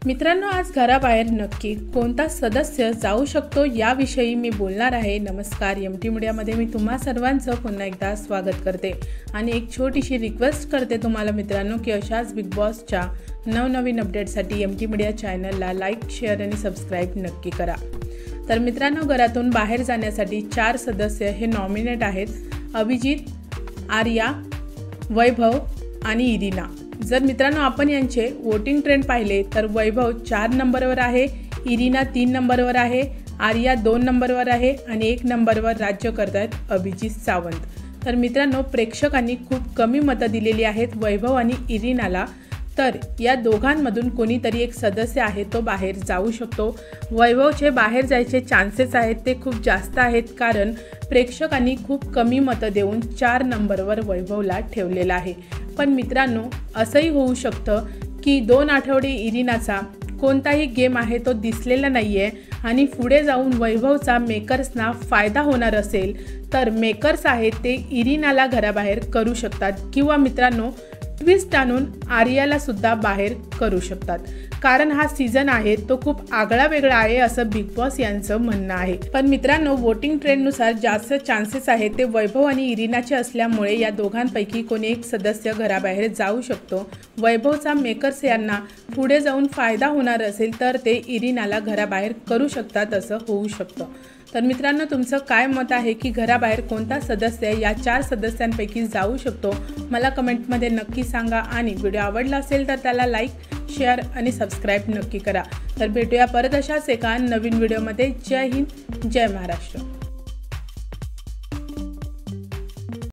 मित्रांनो, आज घराबाहेर नक्की कोणता सदस्य जाऊ शकतो याविषयी मी बोलणार आहे। नमस्कार, एमटी मीडियामध्ये मी तुम्हा सर्वांचं पुन्हा एकदा स्वागत करते आणि एक छोटीशी रिक्वेस्ट करते तुम्हाला मित्रांनो की अशाच बिग बॉसच्या नवनवीन अपडेटसाठी एमटी मीडिया चॅनलला लाईक, शेअर आणि सबस्क्राईब नक्की करा। तर मित्रांनो, घरातून बाहेर जाण्यासाठी 4 सदस्य हे नॉमिनेट आहेत: अभिजित, आर्या, वैभव आणि इरिना। जर मित्रांनो आपण यांचे वोटिंग ट्रेंड पाहिले तर वैभव 4 नंबरवर आहे, इरिना 3 नंबरवर आहे, आर्या 2 नंबरवर आहे आणि 1 नंबरवर राज्य करतायत अभिजित सावंत। तर मित्रांनो, प्रेक्षकांनी खूप कमी मतं दिलेली आहेत वैभव आणि इरिनाला। तर या दोघांमधून कोणीतरी एक सदस्य आहे तो बाहेर जाऊ शकतो। वैभवचे बाहेर जायचे चान्सेस आहेत ते खूप जास्त आहेत, कारण प्रेक्षकांनी खूप कमी मतं देऊन 4 नंबरवर वैभवला ठेवलेला आहे। पण मित्रांनो, असंही होऊ शकतं की 2 आठवडे इरिनाचा कोणताही गेम आहे तो दिसलेला नाही आहे आणि पुढे जाऊन वैभवचा मेकर्सना फायदा होणार असेल तर मेकर्स आहेत ते इरिनाला घराबाहेर करू शकतात किंवा मित्रांनो ट्विस्ट आणून आर्याला सुद्धा बाहेर करू शकतात, कारण हा सीझन आहे तो खूप आगळा वेगळा आहे असं बिग बॉस यांचं म्हणणं आहे। पण मित्रांनो, वोटिंग ट्रेंडनुसार जास्त चान्सेस आहेत ते वैभव आणि इरिनाचे असल्यामुळे या दोघांपैकी कोणी एक सदस्य घराबाहेर जाऊ शकतो। वैभवचा मेकर्स यांना पुढे जाऊन फायदा होणार असेल तर ते इरिनाला घराबाहेर करू शकतात असं होऊ शकतं। तर मित्रांनो, तुमचं काय मत आहे की घराबाहेर कोणता सदस्य या 4 सदस्यांपैकी जाऊ शकतो? मला कमेंटमध्ये नक्की सांगा आणि व्हिडिओ आवडला असेल तर त्याला लाईक, शेअर आणि सबस्क्राईब नक्की करा। तर भेटूया परत अशाच एका नवीन व्हिडिओमध्ये। जय हिंद, जय महाराष्ट्र।